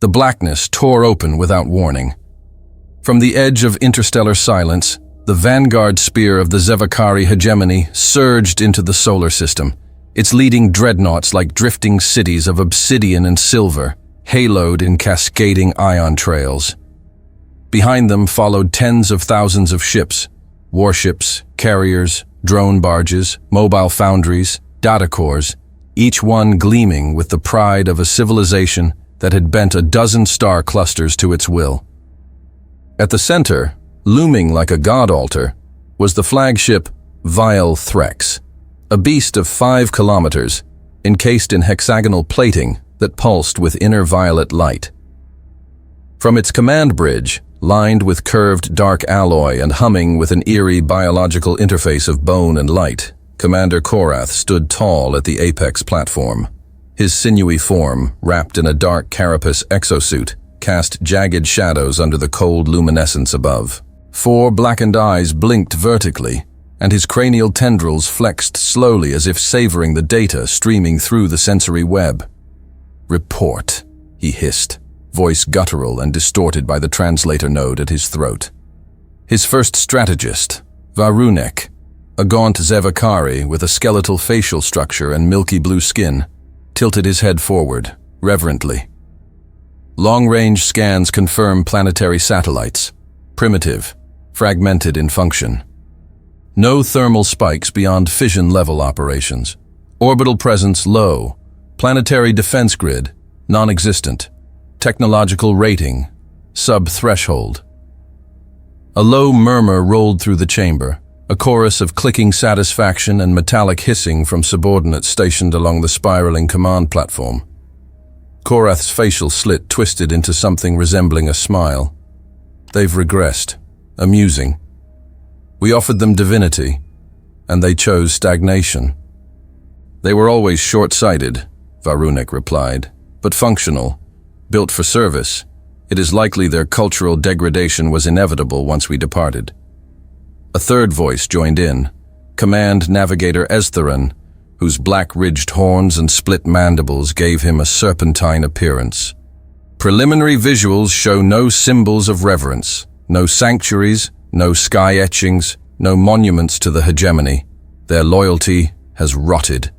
The blackness tore open without warning. From the edge of interstellar silence, the vanguard spear of the Zevakari hegemony surged into the solar system, its leading dreadnoughts like drifting cities of obsidian and silver, haloed in cascading ion trails. Behind them followed tens of thousands of ships, warships, carriers, drone barges, mobile foundries, data cores, each one gleaming with the pride of a civilization that had bent a dozen star clusters to its will. At the center, looming like a god altar, was the flagship Vile Threx, a beast of 5 kilometers, encased in hexagonal plating that pulsed with inner violet light. From its command bridge, lined with curved dark alloy and humming with an eerie biological interface of bone and light, Commander Korath stood tall at the apex platform. His sinewy form, wrapped in a dark carapace exosuit, cast jagged shadows under the cold luminescence above. 4 blackened eyes blinked vertically, and his cranial tendrils flexed slowly as if savoring the data streaming through the sensory web. "Report," he hissed, voice guttural and distorted by the translator node at his throat. His first strategist, Varunek, a gaunt Zevakari with a skeletal facial structure and milky blue skin, tilted his head forward, reverently. Long-range scans confirm planetary satellites, primitive, fragmented in function. No thermal spikes beyond fission-level operations. Orbital presence low. Planetary defense grid, non-existent. Technological rating, sub-threshold. A low murmur rolled through the chamber, a chorus of clicking satisfaction and metallic hissing from subordinates stationed along the spiraling command platform. Korath's facial slit twisted into something resembling a smile. "They've regressed. Amusing. We offered them divinity, and they chose stagnation." "They were always short-sighted," Varunek replied, "but functional, built for service. It is likely their cultural degradation was inevitable once we departed." A third voice joined in, Command Navigator Eztheran, whose black-ridged horns and split mandibles gave him a serpentine appearance. "Preliminary visuals show no symbols of reverence, no sanctuaries, no sky etchings, no monuments to the hegemony. Their loyalty has rotted."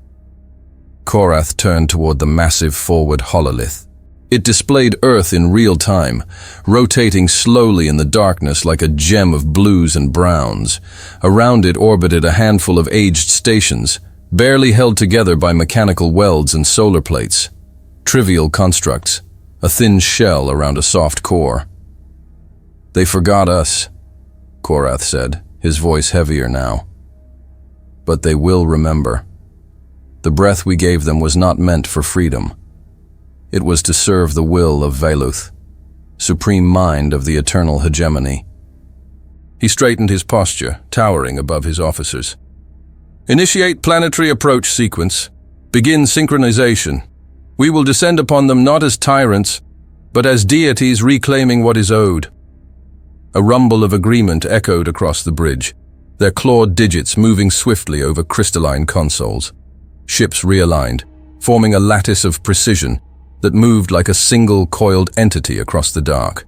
Korath turned toward the massive forward hololith. It displayed Earth in real time, rotating slowly in the darkness like a gem of blues and browns. Around it orbited a handful of aged stations, barely held together by mechanical welds and solar plates. Trivial constructs, a thin shell around a soft core. "They forgot us," Korath said, his voice heavier now. "But they will remember. The breath we gave them was not meant for freedom. It was to serve the will of Veluth, supreme mind of the eternal hegemony." He straightened his posture, towering above his officers. "Initiate planetary approach sequence. Begin synchronization. We will descend upon them not as tyrants, but as deities reclaiming what is owed." A rumble of agreement echoed across the bridge, their clawed digits moving swiftly over crystalline consoles. Ships realigned, forming a lattice of precision that moved like a single coiled entity across the dark.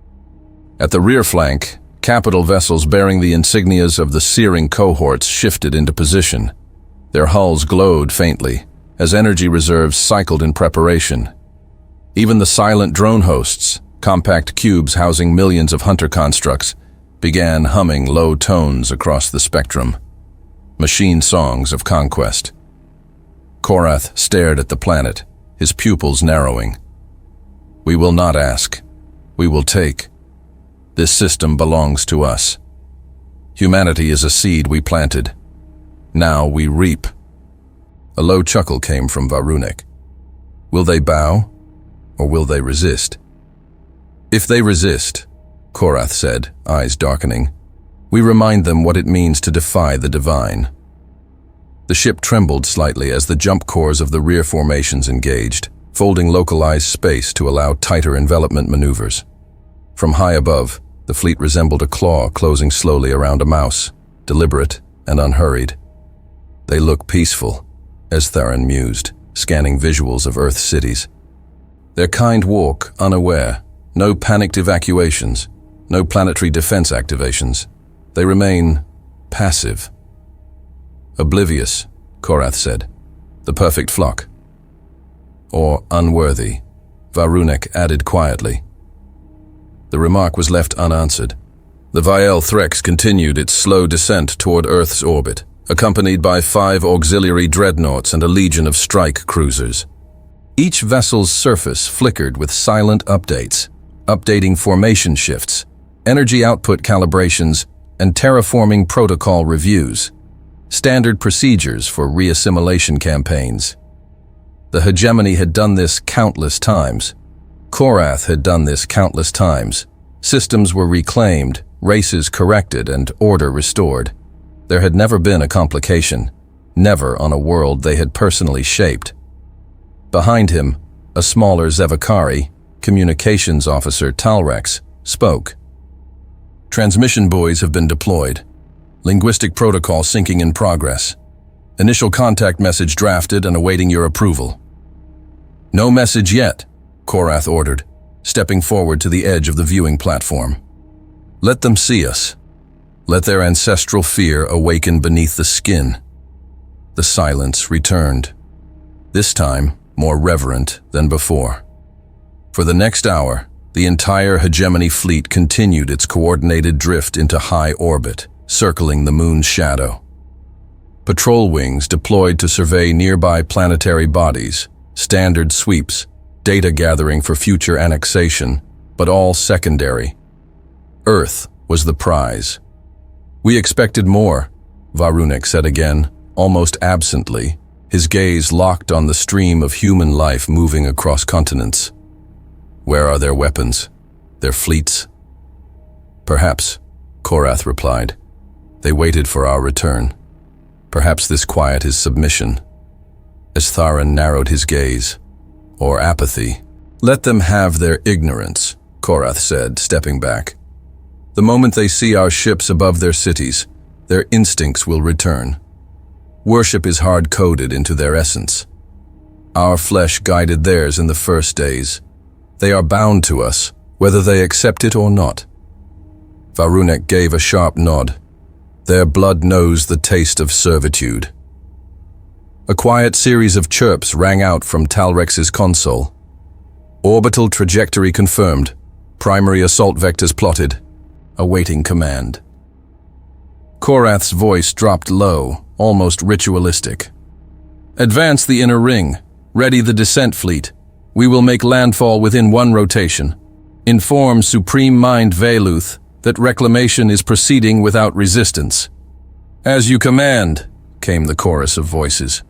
At the rear flank, capital vessels bearing the insignias of the searing cohorts shifted into position. Their hulls glowed faintly, as energy reserves cycled in preparation. Even the silent drone hosts, compact cubes housing millions of hunter constructs, began humming low tones across the spectrum. Machine songs of conquest. Korath stared at the planet, his pupils narrowing. "We will not ask. We will take. This system belongs to us. Humanity is a seed we planted. Now we reap." A low chuckle came from Varunek. "Will they bow, or will they resist?" "If they resist," Korath said, eyes darkening, "we remind them what it means to defy the divine." The ship trembled slightly as the jump cores of the rear formations engaged, folding localized space to allow tighter envelopment maneuvers. From high above, the fleet resembled a claw closing slowly around a mouse, deliberate and unhurried. "They look peaceful," Eztheran mused, scanning visuals of Earth cities. Their kind walk, unaware. No panicked evacuations. No planetary defense activations. They remain passive. Oblivious, Korath said. The perfect flock. Or unworthy, Varunek added quietly. The remark was left unanswered. The Vial Threx continued its slow descent toward Earth's orbit, accompanied by 5 auxiliary dreadnoughts and a legion of strike cruisers. Each vessel's surface flickered with silent updates, updating formation shifts, energy output calibrations, and terraforming protocol reviews, standard procedures for reassimilation campaigns. The hegemony had done this countless times. Korath had done this countless times. Systems were reclaimed, races corrected, and order restored. There had never been a complication, never on a world they had personally shaped. Behind him, a smaller Zevakari, communications officer Talrex, spoke. Transmission buoys have been deployed. Linguistic protocol syncing in progress. Initial contact message drafted and awaiting your approval. No message yet, Korath ordered, stepping forward to the edge of the viewing platform. Let them see us. Let their ancestral fear awaken beneath the skin. The silence returned, this time more reverent than before. For the next hour, the entire hegemony fleet continued its coordinated drift into high orbit, circling the moon's shadow. Patrol wings deployed to survey nearby planetary bodies, standard sweeps, data gathering for future annexation, but all secondary. Earth was the prize. We expected more, Varunek said again, almost absently, his gaze locked on the stream of human life moving across continents. Where are their weapons? Their fleets? Perhaps, Korath replied. They waited for our return. Perhaps this quiet is submission. As Tharan narrowed his gaze. Or apathy. Let them have their ignorance, Korath said, stepping back. The moment they see our ships above their cities, their instincts will return. Worship is hard-coded into their essence. Our flesh guided theirs in the first days. They are bound to us, whether they accept it or not. Varunek gave a sharp nod. Their blood knows the taste of servitude. A quiet series of chirps rang out from Talrex's console. Orbital trajectory confirmed. Primary assault vectors plotted. Awaiting command. Korath's voice dropped low, almost ritualistic. Advance the inner ring. Ready the descent fleet. We will make landfall within 1 rotation. Inform Supreme Mind Veluth that reclamation is proceeding without resistance. As you command, came the chorus of voices.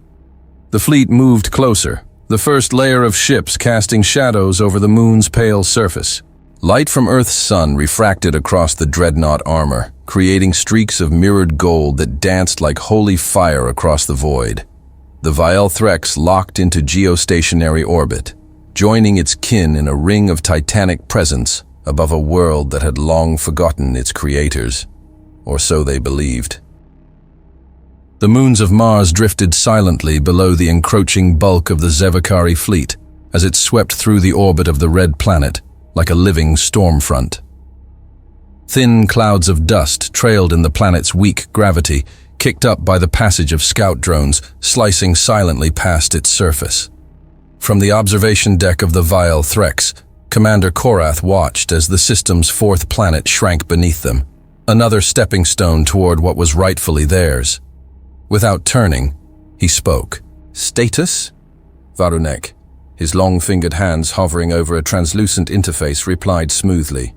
The fleet moved closer, the first layer of ships casting shadows over the moon's pale surface. Light from Earth's sun refracted across the dreadnought armor, creating streaks of mirrored gold that danced like holy fire across the void. The Vial Threx locked into geostationary orbit, joining its kin in a ring of titanic presence above a world that had long forgotten its creators, or so they believed. The moons of Mars drifted silently below the encroaching bulk of the Zevakari fleet as it swept through the orbit of the red planet like a living storm front. Thin clouds of dust trailed in the planet's weak gravity, kicked up by the passage of scout drones slicing silently past its surface. From the observation deck of the Vial Threx, Commander Korath watched as the system's 4th planet shrank beneath them, another stepping stone toward what was rightfully theirs. Without turning, he spoke. Status? Varunek, his long-fingered hands hovering over a translucent interface, replied smoothly.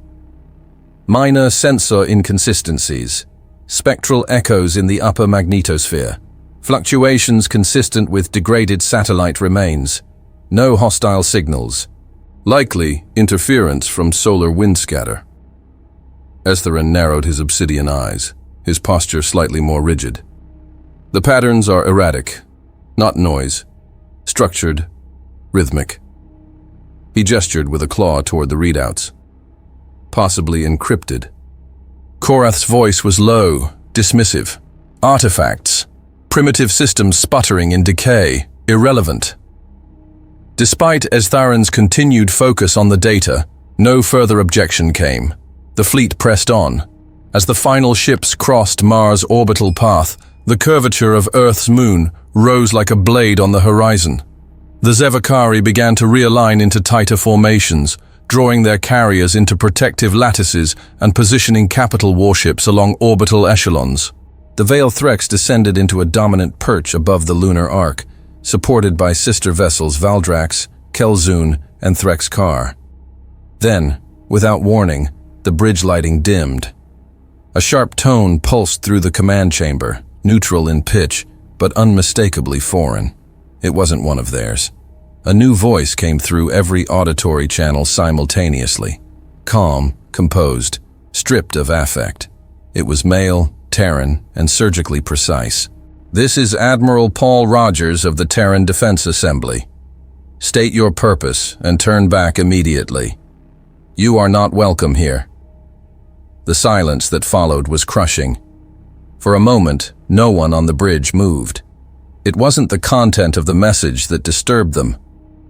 Minor sensor inconsistencies. Spectral echoes in the upper magnetosphere. Fluctuations consistent with degraded satellite remains. No hostile signals. Likely interference from solar wind scatter. Estherin narrowed his obsidian eyes, his posture slightly more rigid. The patterns are erratic, not noise, structured, rhythmic. He gestured with a claw toward the readouts. Possibly encrypted. Korath's voice was low, dismissive. Artifacts. Primitive systems sputtering in decay. Irrelevant. Despite Estharin's continued focus on the data, no further objection came. The fleet pressed on. As the final ships crossed Mars' orbital path, the curvature of Earth's moon rose like a blade on the horizon. The Zevakari began to realign into tighter formations, drawing their carriers into protective lattices and positioning capital warships along orbital echelons. The Veil Threx descended into a dominant perch above the lunar arc, supported by sister vessels Valdrax, Kelzun, and Threx-Kar. Then, without warning, the bridge lighting dimmed. A sharp tone pulsed through the command chamber, neutral in pitch, but unmistakably foreign. It wasn't one of theirs. A new voice came through every auditory channel simultaneously. Calm, composed, stripped of affect. It was male, Terran, and surgically precise. "This is Admiral Paul Rogers of the Terran Defense Assembly. State your purpose and turn back immediately. You are not welcome here." The silence that followed was crushing. For a moment, no one on the bridge moved. It wasn't the content of the message that disturbed them.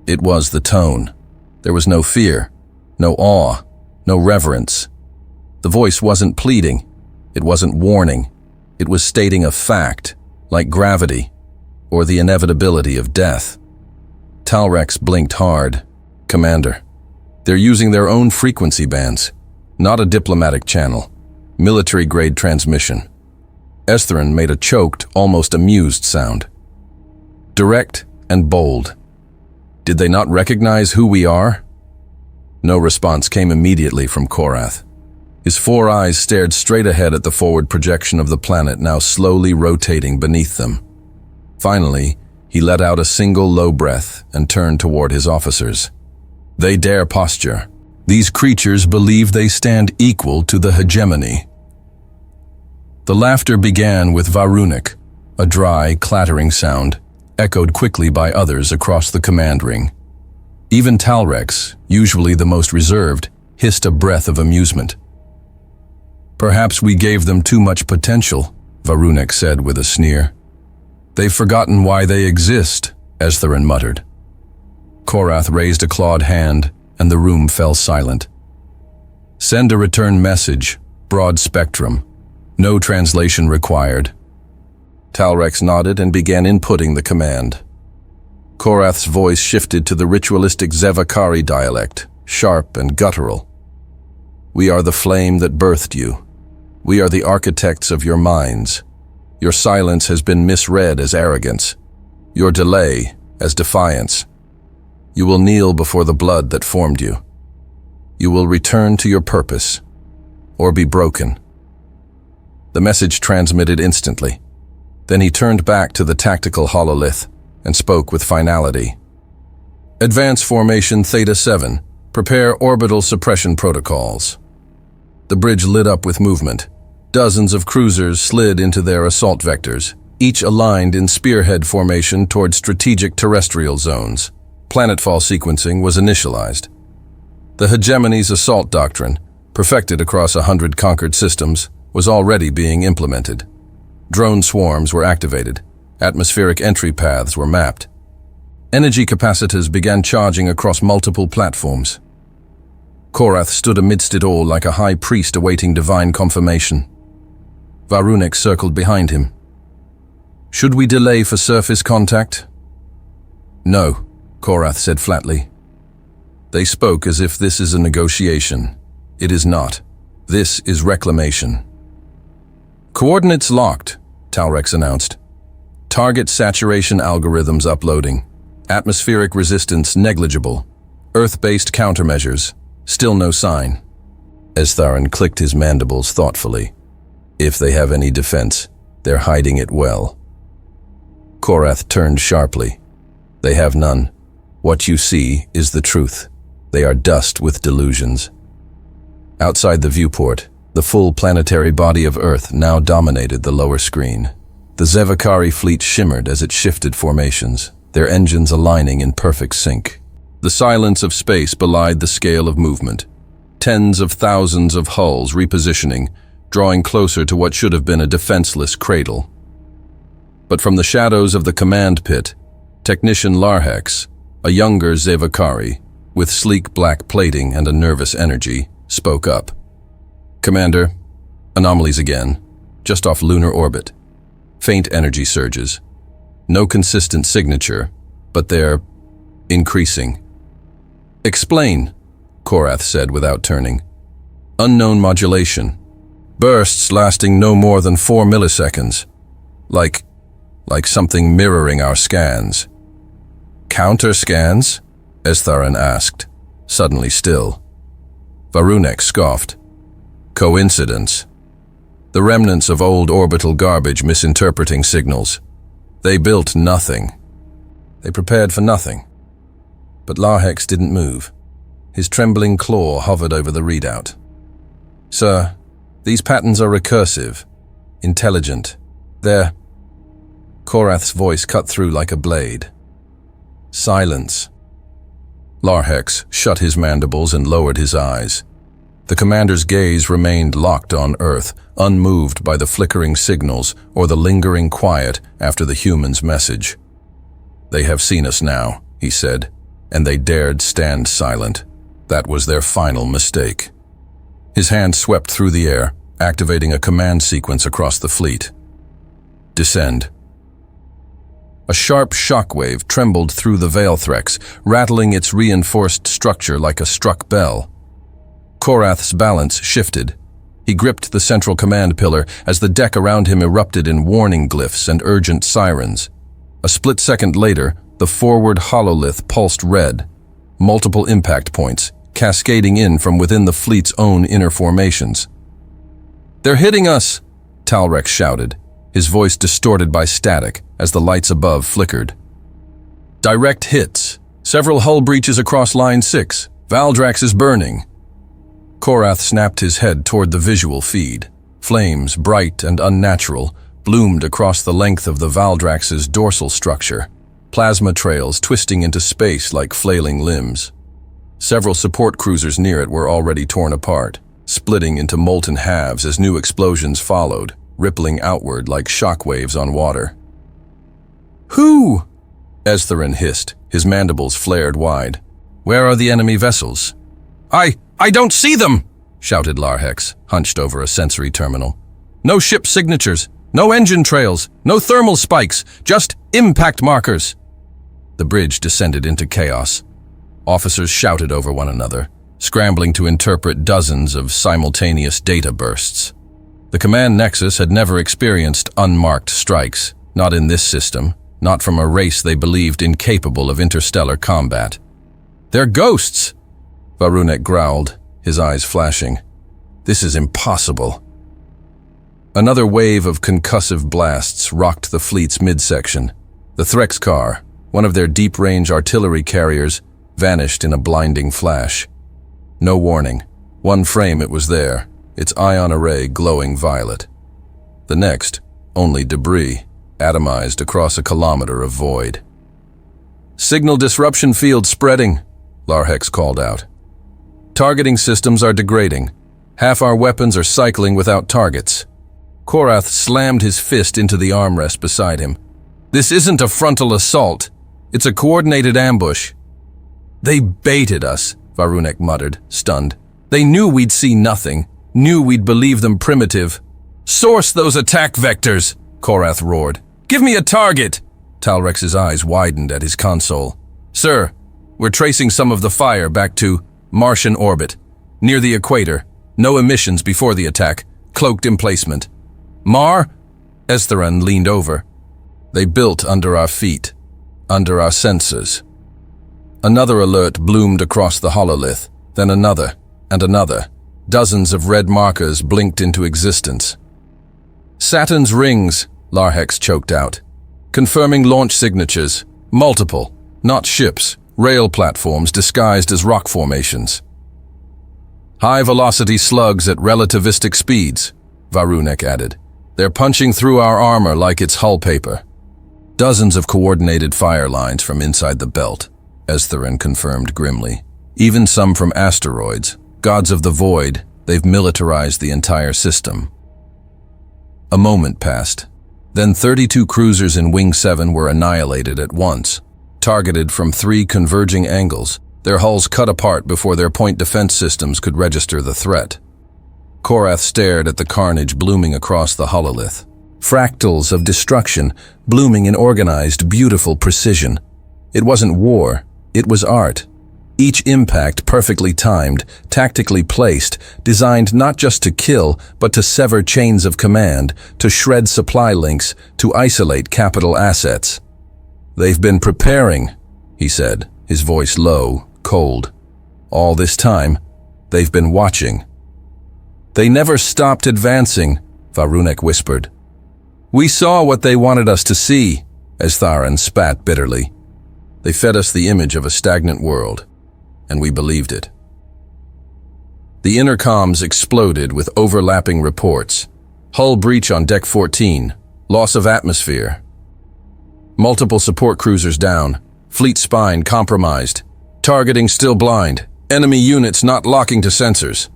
It was the tone. There was no fear, no awe, no reverence. The voice wasn't pleading. It wasn't warning. It was stating a fact, like gravity, or the inevitability of death. Talrex blinked hard. "Commander, they're using their own frequency bands, not a diplomatic channel. Military-grade transmission." Estharin made a choked, almost amused sound. "Direct and bold. Did they not recognize who we are?" No response came immediately from Korath. His four eyes stared straight ahead at the forward projection of the planet now slowly rotating beneath them. Finally, he let out a single low breath and turned toward his officers. "They dare posture. These creatures believe they stand equal to the hegemony." The laughter began with Varunik, a dry, clattering sound, echoed quickly by others across the command ring. Even Talrex, usually the most reserved, hissed a breath of amusement. "Perhaps we gave them too much potential," Varunik said with a sneer. "They've forgotten why they exist," Estharin muttered. Korath raised a clawed hand, and the room fell silent. "Send a return message, broad spectrum. No translation required." Talrex nodded and began inputting the command. Korath's voice shifted to the ritualistic Zevakari dialect, sharp and guttural. "We are the flame that birthed you. We are the architects of your minds. Your silence has been misread as arrogance. Your delay as defiance. You will kneel before the blood that formed you. You will return to your purpose, or be broken." The message transmitted instantly. Then he turned back to the tactical hololith and spoke with finality. "Advance formation Theta 7. Prepare orbital suppression protocols." The bridge lit up with movement. Dozens of cruisers slid into their assault vectors, each aligned in spearhead formation toward strategic terrestrial zones. Planetfall sequencing was initialized. The hegemony's assault doctrine, perfected across 100 conquered systems, was already being implemented. Drone swarms were activated. Atmospheric entry paths were mapped. Energy capacitors began charging across multiple platforms. Korath stood amidst it all like a high priest awaiting divine confirmation. Varunik circled behind him. "Should we delay for surface contact?" "No," Korath said flatly. They spoke as if this is a negotiation. It is not. This is reclamation. "Coordinates locked," Talrex announced. "Target saturation algorithms uploading. Atmospheric resistance negligible. Earth-based countermeasures. Still no sign." Estharin clicked his mandibles thoughtfully. "If they have any defense, they're hiding it well." Korath turned sharply. "They have none. What you see is the truth. They are dust with delusions." Outside the viewport, the full planetary body of Earth now dominated the lower screen. The Zevakari fleet shimmered as it shifted formations, their engines aligning in perfect sync. The silence of space belied the scale of movement. Tens of thousands of hulls repositioning, drawing closer to what should have been a defenseless cradle. But from the shadows of the command pit, Technician Larhex, A younger Zevakari, with sleek black plating and a nervous energy, spoke up. "Commander, anomalies again, just off lunar orbit. Faint energy surges. No consistent signature, but they're increasing." "Explain," Korath said without turning. "Unknown modulation. Bursts lasting no more than 4 milliseconds. Like something mirroring our scans." "Counter scans?" Estharan asked, suddenly still. Varunek scoffed. "Coincidence. The remnants of old orbital garbage misinterpreting signals. They built nothing. They prepared for nothing." But Larhex didn't move. His trembling claw hovered over the readout. "Sir, these patterns are recursive, intelligent. They're..." Korath's voice cut through like a blade. "Silence." Larhex shut his mandibles and lowered his eyes. The commander's gaze remained locked on Earth, unmoved by the flickering signals or the lingering quiet after the human's message. "They have seen us now," he said, "and they dared stand silent. That was their final mistake." His hand swept through the air, activating a command sequence across the fleet. "Descend." A sharp shockwave trembled through the Veilthrex, rattling its reinforced structure like a struck bell. Korath's balance shifted. He gripped the central command pillar as the deck around him erupted in warning glyphs and urgent sirens. A split second later, the forward hololith pulsed red, multiple impact points, cascading in from within the fleet's own inner formations. "They're hitting us!" Talrex shouted, his voice distorted by static as the lights above flickered. "Direct hits. Several hull breaches across Line 6. Valdrax is burning." Korath snapped his head toward the visual feed. Flames, bright and unnatural, bloomed across the length of the Valdrax's dorsal structure, plasma trails twisting into space like flailing limbs. Several support cruisers near it were already torn apart, splitting into molten halves as new explosions followed, rippling outward like shockwaves on water. "Who?" Estharan hissed, his mandibles flared wide. "Where are the enemy vessels?" I don't see them!" shouted Larhex, hunched over a sensory terminal. "No ship signatures, no engine trails, no thermal spikes, just impact markers." The bridge descended into chaos. Officers shouted over one another, scrambling to interpret dozens of simultaneous data bursts. The command nexus had never experienced unmarked strikes, not in this system, not from a race they believed incapable of interstellar combat. "They're ghosts!" Varunek growled, his eyes flashing. "This is impossible." Another wave of concussive blasts rocked the fleet's midsection. The Threxcar, one of their deep-range artillery carriers, vanished in a blinding flash. No warning. One frame it was there, its ion array glowing violet. The next, only debris, atomized across a kilometer of void. "Signal disruption field spreading," Larhex called out. "Targeting systems are degrading. Half our weapons are cycling without targets." Korath slammed his fist into the armrest beside him. "This isn't a frontal assault. It's a coordinated ambush." "They baited us," Varunek muttered, stunned. "They knew we'd see nothing, knew we'd believe them primitive." "Source those attack vectors," Korath roared. "Give me a target!" Talrex's eyes widened at his console. "Sir, we're tracing some of the fire back to Martian orbit, near the equator. No emissions before the attack, cloaked emplacement." "Mar?" Estharan leaned over. "They built under our feet, under our sensors." Another alert bloomed across the hololith, then another and another. Dozens of red markers blinked into existence. "Saturn's rings," Larhex choked out. "Confirming launch signatures. Multiple, not ships, rail platforms disguised as rock formations." "High-velocity slugs at relativistic speeds," Varunek added. "They're punching through our armor like it's hull paper." "Dozens of coordinated fire lines from inside the belt," Estharan confirmed grimly. "Even some from asteroids. Gods of the void, they've militarized the entire system." A moment passed. Then 32 cruisers in Wing 7 were annihilated at once. targeted from 3 converging angles, their hulls cut apart before their point defense systems could register the threat. Korath stared at the carnage blooming across the hololith. Fractals of destruction, blooming in organized, beautiful precision. It wasn't war, it was art. Each impact perfectly timed, tactically placed, designed not just to kill, but to sever chains of command, to shred supply links, to isolate capital assets. "They've been preparing," he said, his voice low, cold. "All this time, they've been watching." "They never stopped advancing," Va'runek whispered. "We saw what they wanted us to see," Estharan spat bitterly. "They fed us the image of a stagnant world, and we believed it." The intercoms exploded with overlapping reports. Hull breach on Deck 14, loss of atmosphere. Multiple support cruisers down, fleet spine compromised, targeting still blind, enemy units not locking to sensors.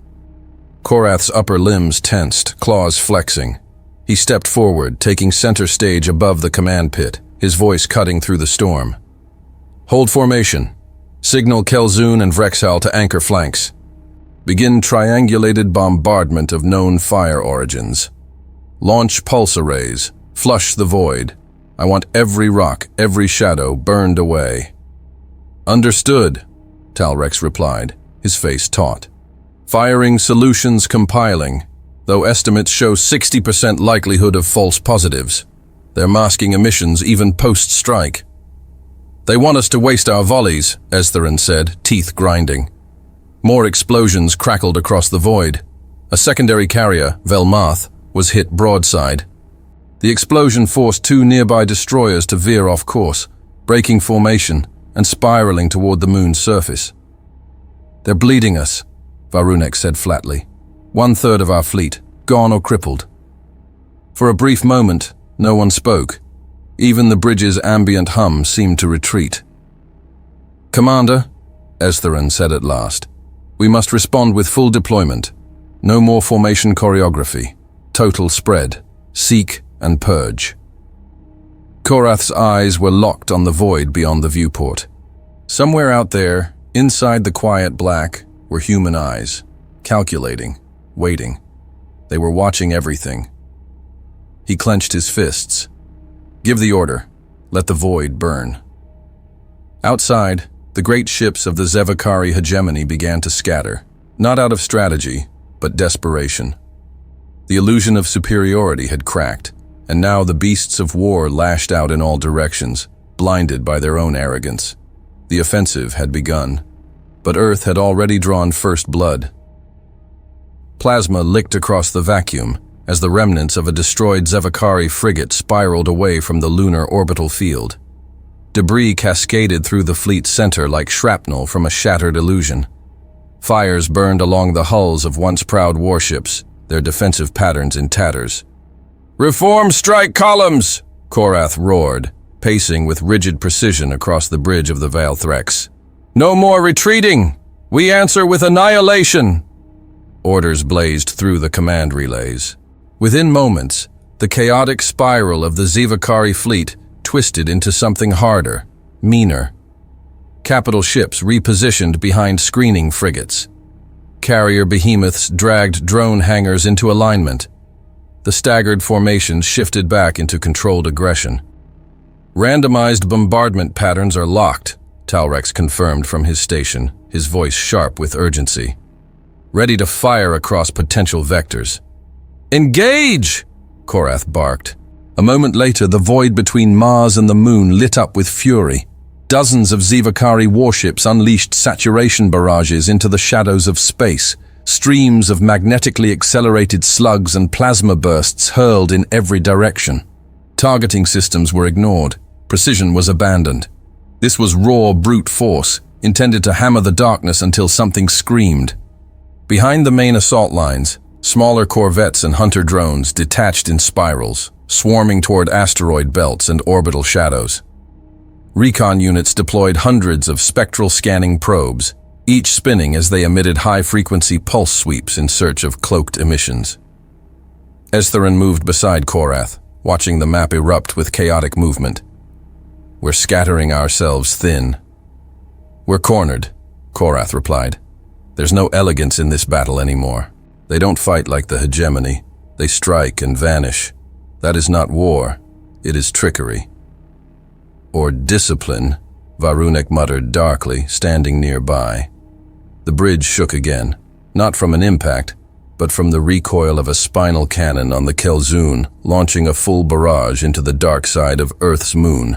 Korath's upper limbs tensed, claws flexing. He stepped forward, taking center stage above the command pit, his voice cutting through the storm. "Hold formation. Signal Kelzun and Vrexhal to anchor flanks. Begin triangulated bombardment of known fire origins. Launch pulse arrays. Flush the void. I want every rock, every shadow burned away." "Understood," Talrex replied, his face taut. "Firing solutions compiling, though estimates show 60% likelihood of false positives. They're masking emissions even post-strike." "They want us to waste our volleys," Estharan said, teeth grinding. More explosions crackled across the void. A secondary carrier, Velmath, was hit broadside. The explosion forced 2 nearby destroyers to veer off course, breaking formation and spiraling toward the moon's surface. "They're bleeding us," Va'runek said flatly. 1/3 of our fleet, gone or crippled." For a brief moment, no one spoke. Even the bridge's ambient hum seemed to retreat. "Commander," Estharan said at last, "we must respond with full deployment. No more formation choreography. Total spread. Seek and purge." Korath's eyes were locked on the void beyond the viewport. Somewhere out there, inside the quiet black, were human eyes, calculating, waiting. They were watching everything. He clenched his fists. "Give the order. Let the void burn." Outside, the great ships of the Zevakari hegemony began to scatter, not out of strategy, but desperation. The illusion of superiority had cracked, and now the beasts of war lashed out in all directions, blinded by their own arrogance. The offensive had begun, but Earth had already drawn first blood. Plasma licked across the vacuum as the remnants of a destroyed Zevakari frigate spiraled away from the lunar orbital field. Debris cascaded through the fleet's center like shrapnel from a shattered illusion. Fires burned along the hulls of once proud warships, their defensive patterns in tatters. "Reform strike columns!" Korath roared, pacing with rigid precision across the bridge of the Valthrex. "No more retreating! We answer with annihilation!" Orders blazed through the command relays. Within moments, the chaotic spiral of the Zevakari fleet twisted into something harder, meaner. Capital ships repositioned behind screening frigates. Carrier behemoths dragged drone hangars into alignment. The staggered formations shifted back into controlled aggression. "Randomized bombardment patterns are locked," Talrex confirmed from his station, his voice sharp with urgency. "Ready to fire across potential vectors." "Engage!" Korath barked. A moment later, the void between Mars and the moon lit up with fury. Dozens of Zevakari warships unleashed saturation barrages into the shadows of space. Streams of magnetically accelerated slugs and plasma bursts hurled in every direction. Targeting systems were ignored. Precision was abandoned. This was raw brute force, intended to hammer the darkness until something screamed. Behind the main assault lines, smaller corvettes and hunter drones detached in spirals, swarming toward asteroid belts and orbital shadows. Recon units deployed hundreds of spectral scanning probes, each spinning as they emitted high-frequency pulse sweeps in search of cloaked emissions. Estharan moved beside Korath, watching the map erupt with chaotic movement. We're scattering ourselves thin. We're cornered, Korath replied. There's no elegance in this battle anymore. They don't fight like the hegemony. They strike and vanish. That is not war. It is trickery. Or discipline, Va'runek muttered darkly, standing nearby. The bridge shook again, not from an impact, but from the recoil of a spinal cannon on the Kelzoon, launching a full barrage into the dark side of Earth's moon.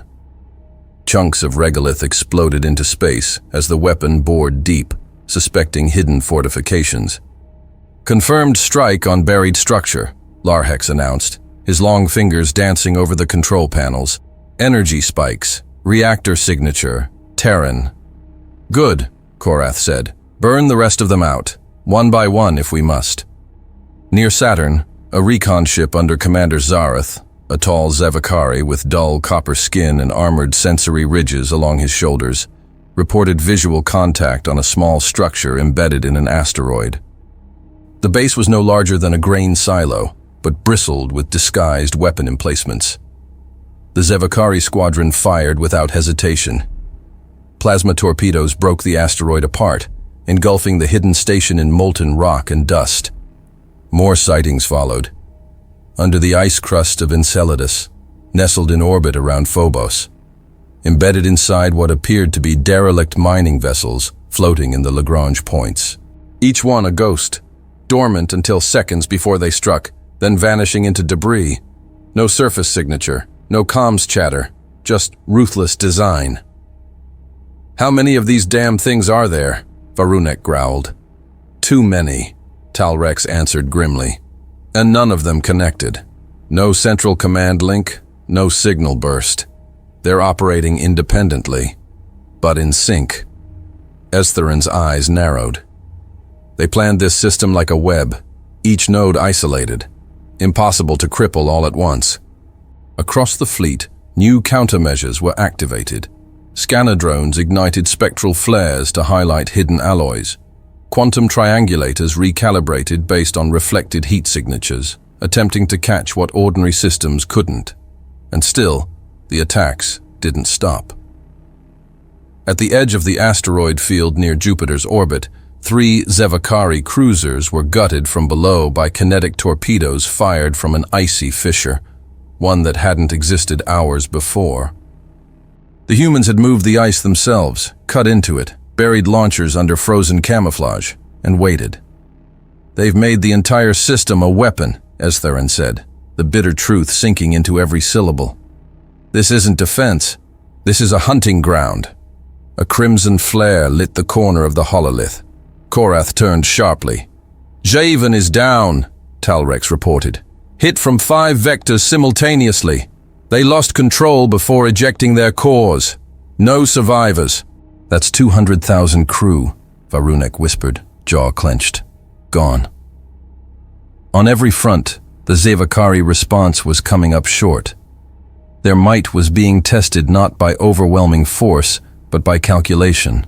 Chunks of regolith exploded into space as the weapon bored deep, suspecting hidden fortifications. Confirmed strike on buried structure, Larhex announced, his long fingers dancing over the control panels. Energy spikes, reactor signature, Terran. Good, Korath said. Burn the rest of them out, one by one if we must. Near Saturn, a recon ship under Commander Zareth, a tall Zevakari with dull copper skin and armored sensory ridges along his shoulders, reported visual contact on a small structure embedded in an asteroid. The base was no larger than a grain silo, but bristled with disguised weapon emplacements. The Zevakari squadron fired without hesitation. Plasma torpedoes broke the asteroid apart, engulfing the hidden station in molten rock and dust. More sightings followed. Under the ice crust of Enceladus, nestled in orbit around Phobos, embedded inside what appeared to be derelict mining vessels floating in the Lagrange points. Each one a ghost, dormant until seconds before they struck, then vanishing into debris. No surface signature, no comms chatter, just ruthless design. How many of these damn things are there? Va'runek growled. Too many, Talrex answered grimly. And none of them connected. No central command link, no signal burst. They're operating independently, but in sync. Estheron's eyes narrowed. They planned this system like a web, each node isolated, impossible to cripple all at once. Across the fleet, new countermeasures were activated. Scanner drones ignited spectral flares to highlight hidden alloys. Quantum triangulators recalibrated based on reflected heat signatures, attempting to catch what ordinary systems couldn't. And still, the attacks didn't stop. At the edge of the asteroid field near Jupiter's orbit, 3 Zevakari cruisers were gutted from below by kinetic torpedoes fired from an icy fissure, one that hadn't existed hours before. The humans had moved the ice themselves, cut into it, buried launchers under frozen camouflage, and waited. They've made the entire system a weapon, Estheron said, the bitter truth sinking into every syllable. This isn't defense. This is a hunting ground. A crimson flare lit the corner of the hololith. Korath turned sharply. Javen is down, Talrex reported. Hit from 5 vectors simultaneously. They lost control before ejecting their cores. No survivors. That's 200,000 crew, Va'runek whispered, jaw clenched. Gone. On every front, the Zevakari response was coming up short. Their might was being tested not by overwhelming force, but by calculation.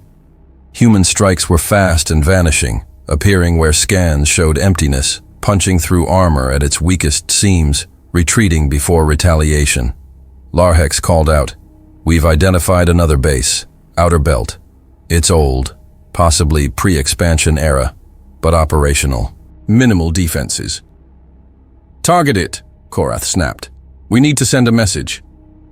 Human strikes were fast and vanishing, appearing where scans showed emptiness, punching through armor at its weakest seams, retreating before retaliation. Larhex called out, "We've identified another base. Outer Belt. It's old, possibly pre-expansion era, but operational. Minimal defenses." "Target it," Korath snapped. "We need to send a message."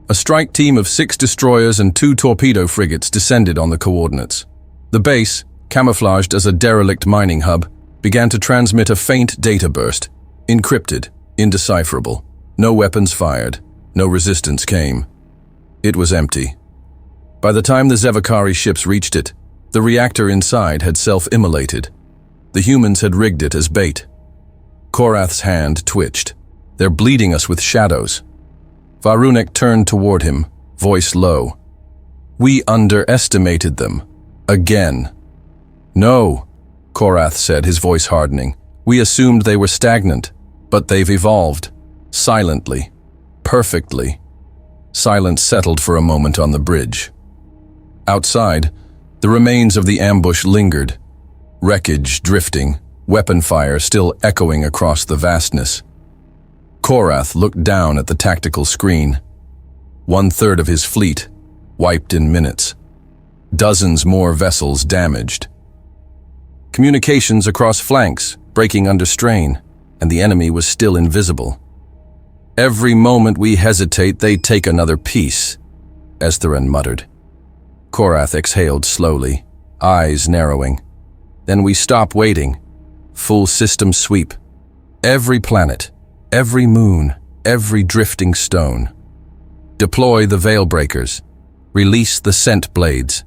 A strike team of 6 destroyers and 2 torpedo frigates descended on the coordinates. The base, camouflaged as a derelict mining hub, began to transmit a faint data burst, encrypted, indecipherable. No weapons fired, no resistance came. It was empty. By the time the Zevakari ships reached it, the reactor inside had self-immolated. The humans had rigged it as bait. Korath's hand twitched. "They're bleeding us with shadows." Va'runek turned toward him, voice low. "We underestimated them. Again." "No," Korath said, his voice hardening. "We assumed they were stagnant, but they've evolved. Silently. Perfectly." Silence settled for a moment on the bridge. Outside, the remains of the ambush lingered, wreckage drifting, weapon fire still echoing across the vastness. Korath looked down at the tactical screen. 1/3 of his fleet, wiped in minutes. Dozens more vessels damaged. Communications across flanks, breaking under strain, and the enemy was still invisible. Every moment we hesitate, they take another piece, Estherin muttered. Korath exhaled slowly, eyes narrowing. Then we stop waiting. Full system sweep. Every planet, every moon, every drifting stone. Deploy the veil breakers. Release the scent blades.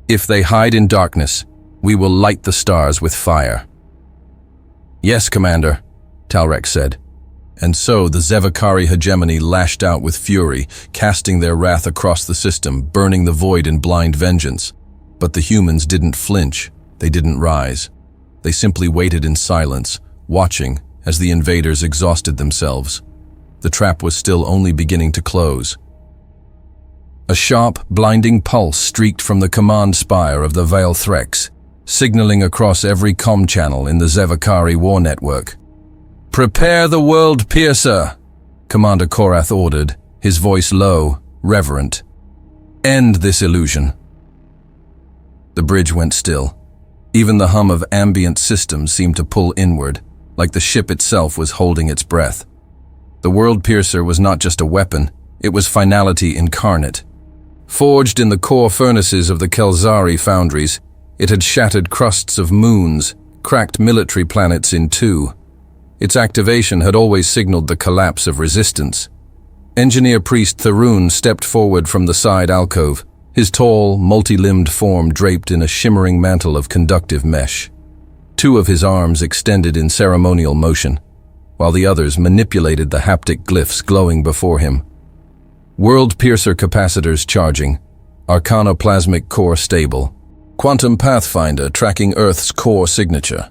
If they hide in darkness, we will light the stars with fire. Yes, Commander, Talrex said. And so the Zevakari hegemony lashed out with fury, casting their wrath across the system, burning the void in blind vengeance. But the humans didn't flinch. They didn't rise. They simply waited in silence, watching as the invaders exhausted themselves. The trap was still only beginning to close. A sharp, blinding pulse streaked from the command spire of the Veil Threx, signaling across every comm channel in the Zevakari war network. "Prepare the World Piercer," Commander Korath ordered, his voice low, reverent. "End this illusion." The bridge went still. Even the hum of ambient systems seemed to pull inward, like the ship itself was holding its breath. The World Piercer was not just a weapon, it was finality incarnate. Forged in the core furnaces of the Kelzari foundries, it had shattered crusts of moons, cracked military planets in two. Its activation had always signaled the collapse of resistance. Engineer Priest Tharun stepped forward from the side alcove, his tall, multi-limbed form draped in a shimmering mantle of conductive mesh. Two of his arms extended in ceremonial motion, while the others manipulated the haptic glyphs glowing before him. World Piercer capacitors charging, Arcanoplasmic core stable, Quantum Pathfinder tracking Earth's core signature.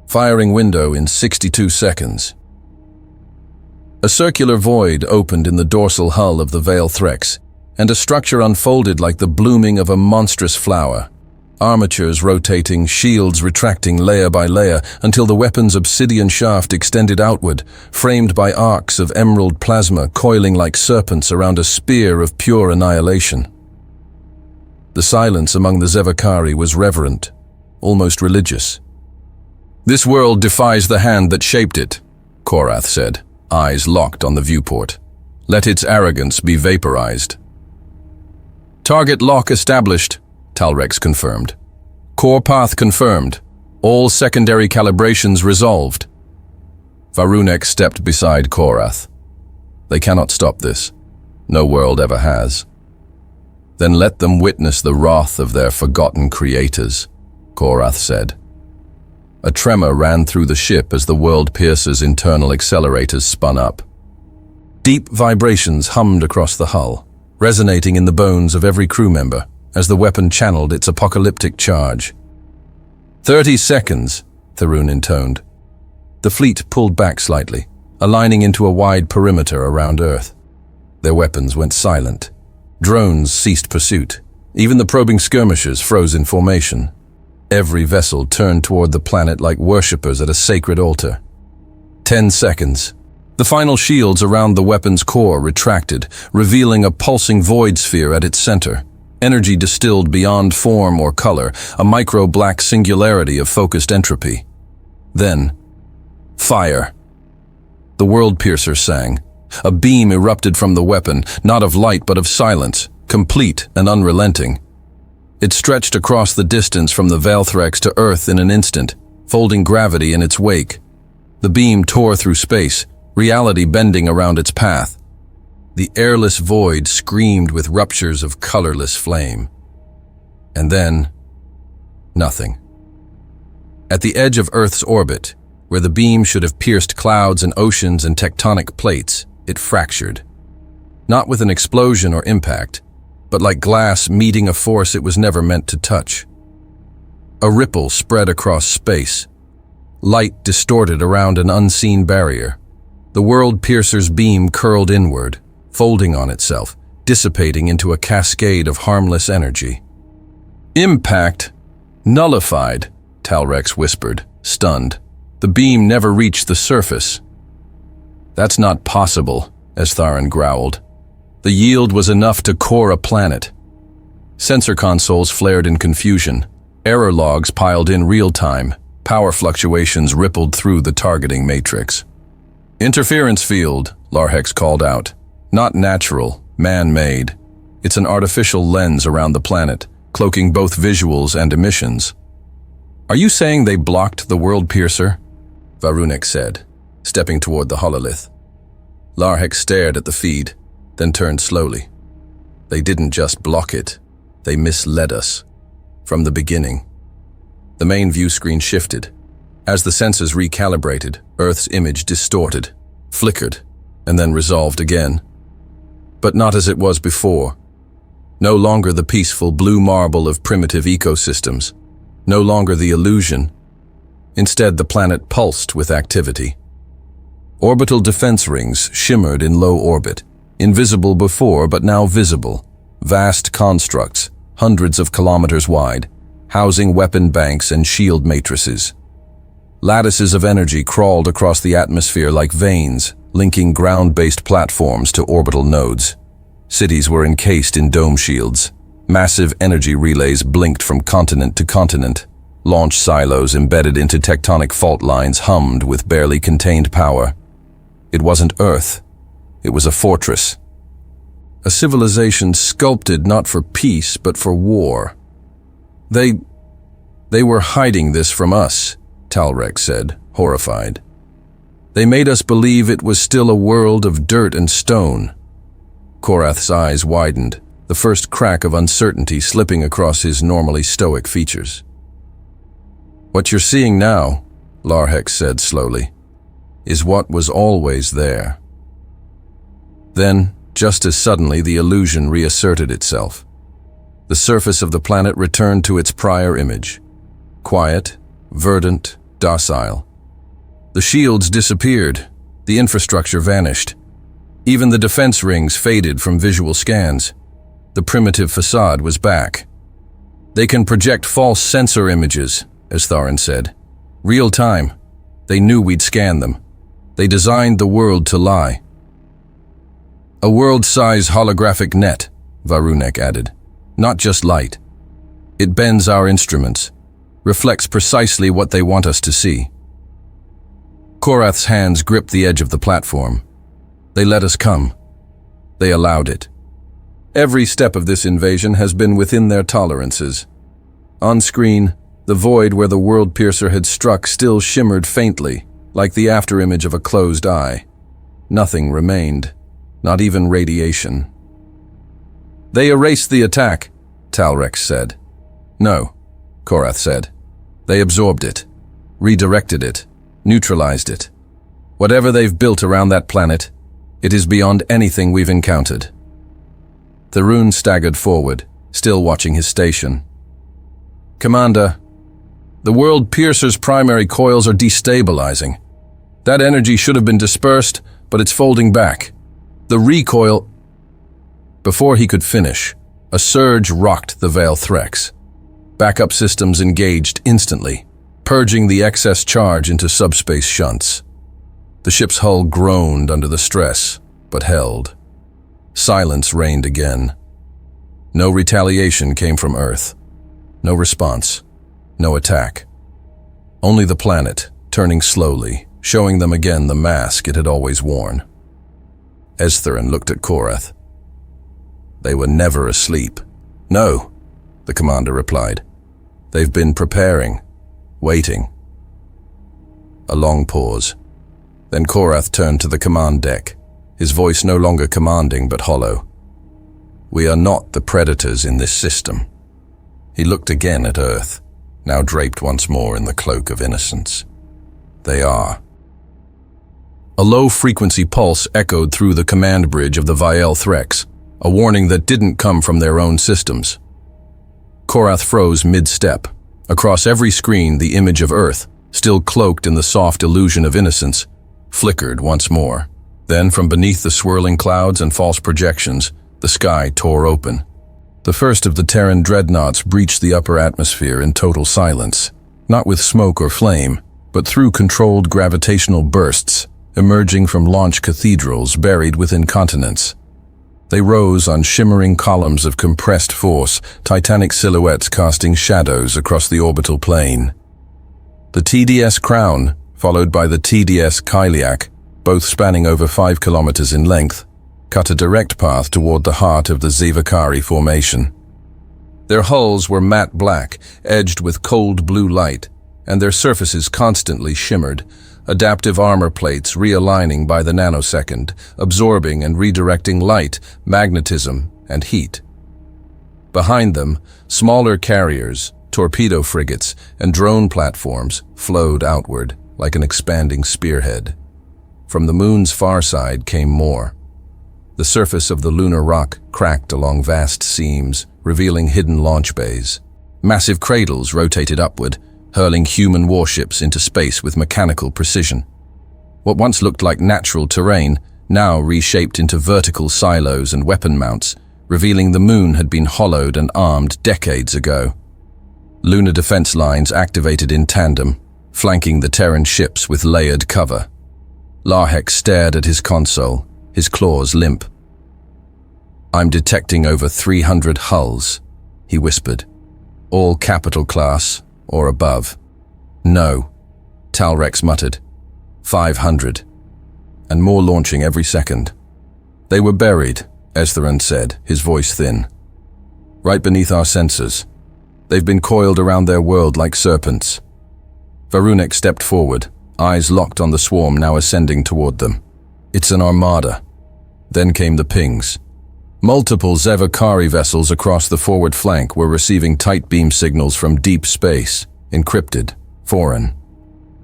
Firing window in 62 seconds. A circular void opened in the dorsal hull of the Veil Threx, and a structure unfolded like the blooming of a monstrous flower. Armatures rotating, shields retracting layer by layer until the weapon's obsidian shaft extended outward, framed by arcs of emerald plasma coiling like serpents around a spear of pure annihilation. The silence among the Zevakari was reverent, almost religious. "This world defies the hand that shaped it," Korath said, eyes locked on the viewport. "Let its arrogance be vaporized." "Target lock established," Talrex confirmed. "Core path confirmed. All secondary calibrations resolved." Varunek stepped beside Korath. "They cannot stop this. No world ever has." "Then let them witness the wrath of their forgotten creators," Korath said. A tremor ran through the ship as the World Piercer's internal accelerators spun up. Deep vibrations hummed across the hull, resonating in the bones of every crew member as the weapon channeled its apocalyptic charge. 30 seconds, Tharun intoned. The fleet pulled back slightly, aligning into a wide perimeter around Earth. Their weapons went silent. Drones ceased pursuit. Even the probing skirmishers froze in formation. Every vessel turned toward the planet like worshippers at a sacred altar. 10 seconds. The final shields around the weapon's core retracted, revealing a pulsing void sphere at its center. Energy distilled beyond form or color, a micro-black singularity of focused entropy. Then, fire. The World Piercer sang. A beam erupted from the weapon, not of light but of silence, complete and unrelenting. It stretched across the distance from the Veil Threx to Earth in an instant, folding gravity in its wake. The beam tore through space, reality bending around its path. The airless void screamed with ruptures of colorless flame. And then, nothing. At the edge of Earth's orbit, where the beam should have pierced clouds and oceans and tectonic plates, it fractured. Not with an explosion or impact, but like glass meeting a force it was never meant to touch. A ripple spread across space. Light distorted around an unseen barrier. The World Piercer's beam curled inward, folding on itself, dissipating into a cascade of harmless energy. "Impact! Nullified," Talrex whispered, stunned. "The beam never reached the surface." "That's not possible," Estharin growled. The yield was enough to core a planet. Sensor consoles flared in confusion. Error logs piled in real time. Power fluctuations rippled through the targeting matrix. "Interference field," Larhex called out. "Not natural, man-made. It's an artificial lens around the planet, cloaking both visuals and emissions." "Are you saying they blocked the world piercer?" Varunek said, stepping toward the hololith. Larhex stared at the feed, then turned slowly. "They didn't just block it. They misled us. From the beginning." The main view screen shifted. As the sensors recalibrated, Earth's image distorted, flickered, and then resolved again. But not as it was before. No longer the peaceful blue marble of primitive ecosystems. No longer the illusion. Instead, the planet pulsed with activity. Orbital defense rings shimmered in low orbit, invisible before but now visible. Vast constructs, hundreds of kilometers wide, housing weapon banks and shield matrices. Lattices of energy crawled across the atmosphere like veins, linking ground-based platforms to orbital nodes. Cities were encased in dome shields. Massive energy relays blinked from continent to continent. Launch silos embedded into tectonic fault lines hummed with barely contained power. It wasn't Earth. It was a fortress. A civilization sculpted not for peace but for war. They were hiding this from us, Talrek said, horrified. They made us believe it was still a world of dirt and stone. Korath's eyes widened, the first crack of uncertainty slipping across his normally stoic features. "What you're seeing now," Larhex said slowly, "is what was always there." Then, just as suddenly, the illusion reasserted itself. The surface of the planet returned to its prior image. Quiet, verdant, docile. The shields disappeared. The infrastructure vanished. Even the defense rings faded from visual scans. The primitive facade was back. "They can project false sensor images," as Tharin said. "Real time. They knew we'd scan them. They designed the world to lie." "A world-size holographic net," Varunek added. "Not just light. It bends our instruments, reflects precisely what they want us to see." Korath's hands gripped the edge of the platform. "They let us come. They allowed it. Every step of this invasion has been within their tolerances." On screen, the void where the world piercer had struck still shimmered faintly, like the afterimage of a closed eye. Nothing remained, not even radiation. "They erased the attack," Talrex said. "No," Korath said. "They absorbed it, redirected it, neutralized it. Whatever they've built around that planet, it is beyond anything we've encountered." Tharun staggered forward, still watching his station. "Commander, the world piercer's primary coils are destabilizing. That energy should have been dispersed, but it's folding back. The recoil—" Before he could finish, a surge rocked the Veil Threx. Backup systems engaged instantly, purging the excess charge into subspace shunts. The ship's hull groaned under the stress, but held. Silence reigned again. No retaliation came from Earth. No response. No attack. Only the planet, turning slowly, showing them again the mask it had always worn. Estharin looked at Korath. "They were never asleep." "No," the commander replied. "They've been preparing, waiting." A long pause. Then Korath turned to the command deck, his voice no longer commanding but hollow. "We are not the predators in this system." He looked again at Earth, now draped once more in the cloak of innocence. "They are." A low-frequency pulse echoed through the command bridge of the Veil Threx, a warning that didn't come from their own systems. Korath froze mid-step. Across every screen, the image of Earth, still cloaked in the soft illusion of innocence, flickered once more. Then, from beneath the swirling clouds and false projections, the sky tore open. The first of the Terran dreadnoughts breached the upper atmosphere in total silence, not with smoke or flame, but through controlled gravitational bursts, emerging from launch cathedrals buried within continents. They rose on shimmering columns of compressed force, titanic silhouettes casting shadows across the orbital plane. The TDS Crown, followed by the TDS Kyliak, both spanning over 5 kilometers in length, cut a direct path toward the heart of the Zevakari formation. Their hulls were matte black, edged with cold blue light, and their surfaces constantly shimmered, adaptive armor plates realigning by the nanosecond, absorbing and redirecting light, magnetism, and heat. Behind them, smaller carriers, torpedo frigates, and drone platforms flowed outward like an expanding spearhead. From the moon's far side came more. The surface of the lunar rock cracked along vast seams, revealing hidden launch bays. Massive cradles rotated upward, hurling human warships into space with mechanical precision. What once looked like natural terrain now reshaped into vertical silos and weapon mounts, revealing the moon had been hollowed and armed decades ago. Lunar defense lines activated in tandem, flanking the Terran ships with layered cover. Lahek stared at his console, his claws limp. "I'm detecting over 300 hulls," he whispered. "All capital class or above." "No," Talrex muttered. 500. And more launching every second. "They were buried," Estherin said, his voice thin. "Right beneath our sensors. They've been coiled around their world like serpents." Varunik stepped forward, eyes locked on the swarm now ascending toward them. "It's an armada." Then came the pings. Multiple Zevakari vessels across the forward flank were receiving tight beam signals from deep space, encrypted, foreign.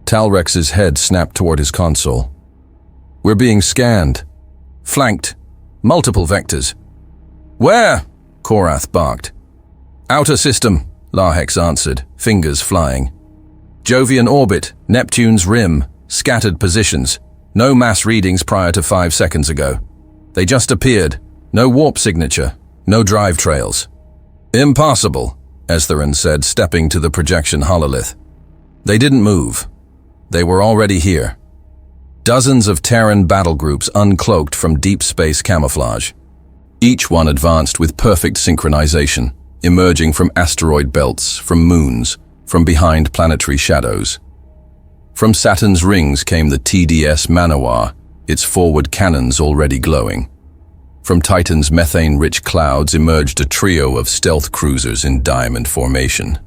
Talrex's head snapped toward his console. "We're being scanned. Flanked. Multiple vectors." "Where?" Korath barked. "Outer system," Lahex answered, fingers flying. "Jovian orbit, Neptune's rim, scattered positions. No mass readings prior to 5 seconds ago. They just appeared. No warp signature, no drive trails." "Impossible," Estherin said, stepping to the projection hololith. "They didn't move. They were already here." Dozens of Terran battle groups uncloaked from deep space camouflage. Each one advanced with perfect synchronization, emerging from asteroid belts, from moons, from behind planetary shadows. From Saturn's rings came the TDS Manawa, its forward cannons already glowing. From Titan's methane-rich clouds emerged a trio of stealth cruisers in diamond formation.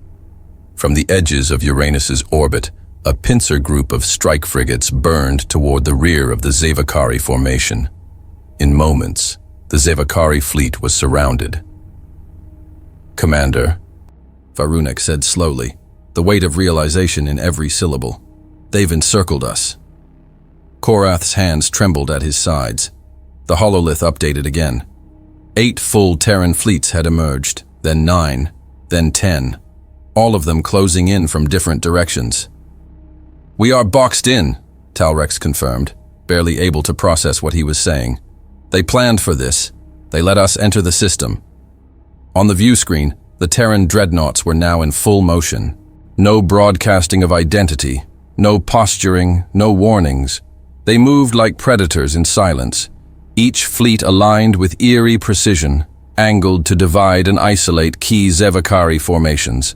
From the edges of Uranus's orbit, a pincer group of strike frigates burned toward the rear of the Zevakari formation. In moments, the Zevakari fleet was surrounded. "Commander," Varunik said slowly, the weight of realization in every syllable. "They've encircled us." Korath's hands trembled at his sides. The hololith updated again. 8 full Terran fleets had emerged, then 9, then 10, all of them closing in from different directions. "We are boxed in," Talrex confirmed, barely able to process what he was saying. "They planned for this. They let us enter the system." On the view screen, the Terran dreadnoughts were now in full motion. No broadcasting of identity, no posturing, no warnings. They moved like predators in silence, each fleet aligned with eerie precision, angled to divide and isolate key Zevakari formations.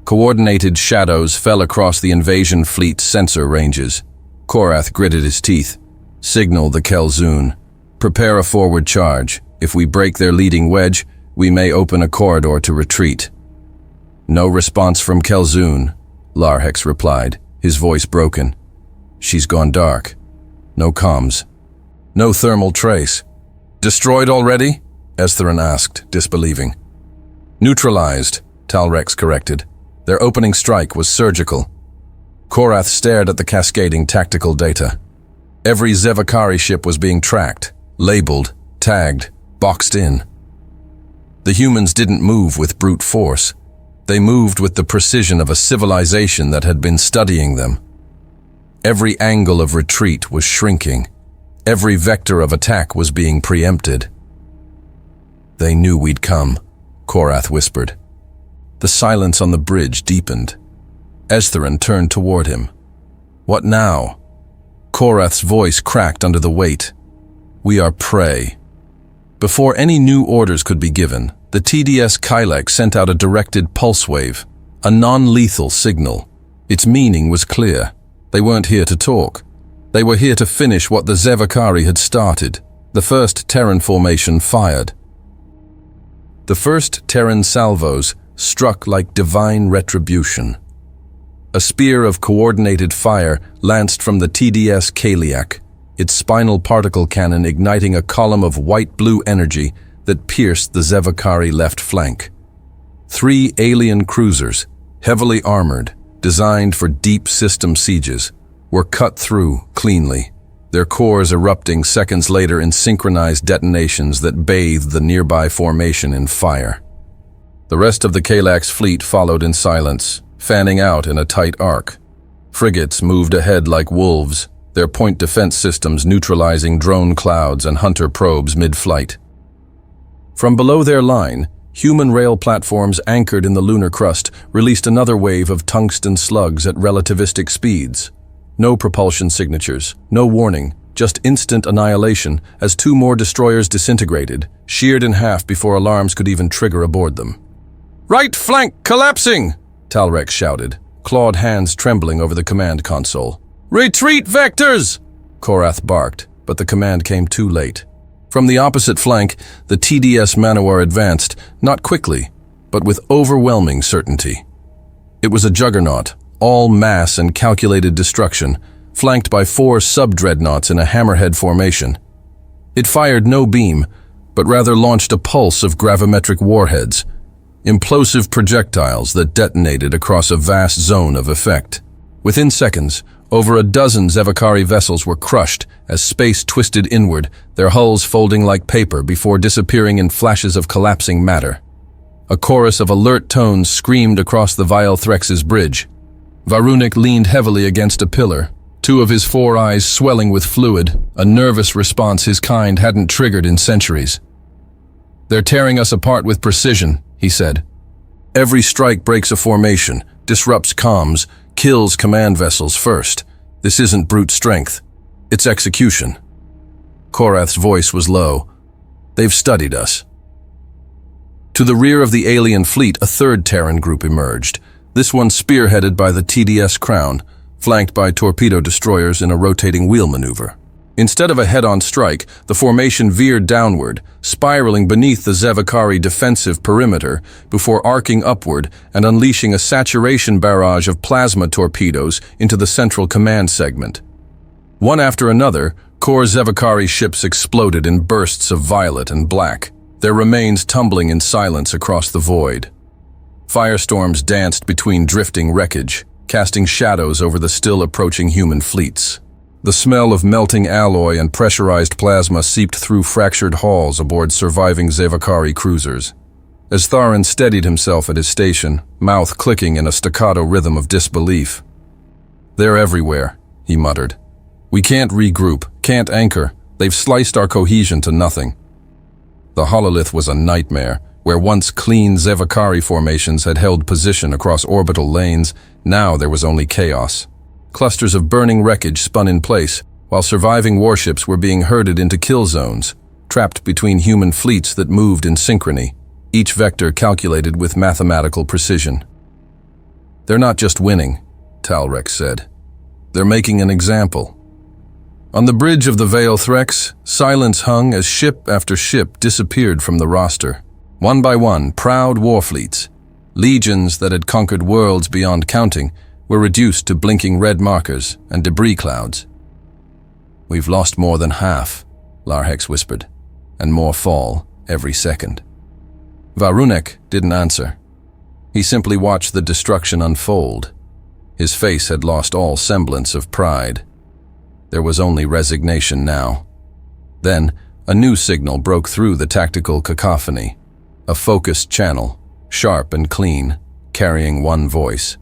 Coordinated shadows fell across the invasion fleet's sensor ranges. Korath gritted his teeth. "Signal the Kelzoon. Prepare a forward charge. If we break their leading wedge, we may open a corridor to retreat." "No response from Kelzoon," Larhex replied, his voice broken. "She's gone dark. No comms. No thermal trace." "Destroyed already?" Estherin asked, disbelieving. "Neutralized," Talrex corrected. "Their opening strike was surgical." Korath stared at the cascading tactical data. Every Zevakari ship was being tracked, labeled, tagged, boxed in. The humans didn't move with brute force. They moved with the precision of a civilization that had been studying them. Every angle of retreat was shrinking. Every vector of attack was being preempted. "They knew we'd come," Korath whispered. The silence on the bridge deepened. Estherin turned toward him. "What now?" Korath's voice cracked under the weight. "We are prey." Before any new orders could be given, the TDS Kylek sent out a directed pulse wave, a non-lethal signal. Its meaning was clear. They weren't here to talk. They were here to finish what the Zevakari had started. The first Terran formation fired. The first Terran salvos struck like divine retribution. A spear of coordinated fire lanced from the TDS Kaliak, its spinal particle cannon igniting a column of white-blue energy that pierced the Zevakari left flank. 3 alien cruisers, heavily armored, designed for deep system sieges, were cut through cleanly, their cores erupting seconds later in synchronized detonations that bathed the nearby formation in fire. The rest of the Kalak's fleet followed in silence, fanning out in a tight arc. Frigates moved ahead like wolves, their point defense systems neutralizing drone clouds and hunter probes mid-flight. From below their line, human rail platforms anchored in the lunar crust released another wave of tungsten slugs at relativistic speeds. No propulsion signatures, no warning, just instant annihilation as 2 more destroyers disintegrated, sheared in half before alarms could even trigger aboard them. "Right flank collapsing!" Talrex shouted, clawed hands trembling over the command console. "Retreat vectors!" Korath barked, but the command came too late. From the opposite flank, the TDS Manowar advanced, not quickly, but with overwhelming certainty. It was a juggernaut, all mass and calculated destruction, flanked by 4 sub-dreadnoughts in a hammerhead formation. It fired no beam, but rather launched a pulse of gravimetric warheads, implosive projectiles that detonated across a vast zone of effect. Within seconds, over a dozen Zevakari vessels were crushed as space twisted inward, their hulls folding like paper before disappearing in flashes of collapsing matter. A chorus of alert tones screamed across the Vial-Threx's bridge. Varunik leaned heavily against a pillar, 2 of his 4 eyes swelling with fluid, a nervous response his kind hadn't triggered in centuries. "They're tearing us apart with precision," he said. "Every strike breaks a formation, disrupts comms, kills command vessels first. This isn't brute strength. It's execution." Korath's voice was low. "They've studied us." To the rear of the alien fleet, a 3rd Terran group emerged, this one spearheaded by the TDS Crown, flanked by torpedo destroyers in a rotating wheel maneuver. Instead of a head-on strike, the formation veered downward, spiraling beneath the Zevakari defensive perimeter before arcing upward and unleashing a saturation barrage of plasma torpedoes into the central command segment. One after another, core Zevakari ships exploded in bursts of violet and black, their remains tumbling in silence across the void. Firestorms danced between drifting wreckage, casting shadows over the still approaching human fleets. The smell of melting alloy and pressurized plasma seeped through fractured halls aboard surviving Zevakari cruisers. As Tharan steadied himself at his station, mouth clicking in a staccato rhythm of disbelief. "They're everywhere," he muttered. "We can't regroup, can't anchor. They've sliced our cohesion to nothing." The hololith was a nightmare. Where once clean Zevakari formations had held position across orbital lanes, now there was only chaos. Clusters of burning wreckage spun in place, while surviving warships were being herded into kill zones, trapped between human fleets that moved in synchrony, each vector calculated with mathematical precision. "They're not just winning," Talrex said. "They're making an example." On the bridge of the Vial-Threx, silence hung as ship after ship disappeared from the roster. One by one, proud warfleets, legions that had conquered worlds beyond counting, were reduced to blinking red markers and debris clouds. "We've lost more than half," Larhex whispered, "and more fall every second." Varunik didn't answer. He simply watched the destruction unfold. His face had lost all semblance of pride. There was only resignation now. Then, a new signal broke through the tactical cacophony. A focused channel, sharp and clean, carrying one voice.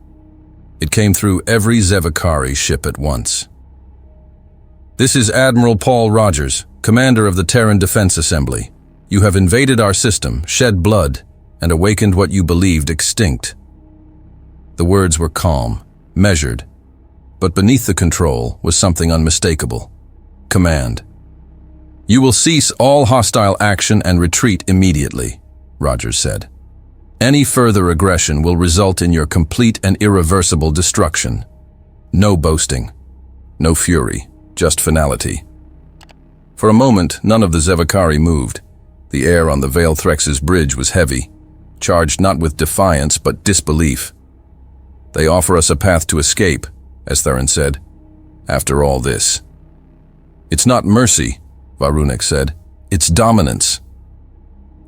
It came through every Zevakari ship at once. "This is Admiral Paul Rogers, commander of the Terran Defense Assembly. You have invaded our system, shed blood, and awakened what you believed extinct." The words were calm, measured, but beneath the control was something unmistakable. Command. You will cease all hostile action and retreat immediately, Rogers said. Any further aggression will result in your complete and irreversible destruction. No boasting, no fury, just finality. For a moment, none of the Zevakari moved. The air on the Vale Threx's bridge was heavy, charged not with defiance but disbelief. They offer us a path to escape, as Theron said. After all this. It's not mercy, Varunik said. It's dominance.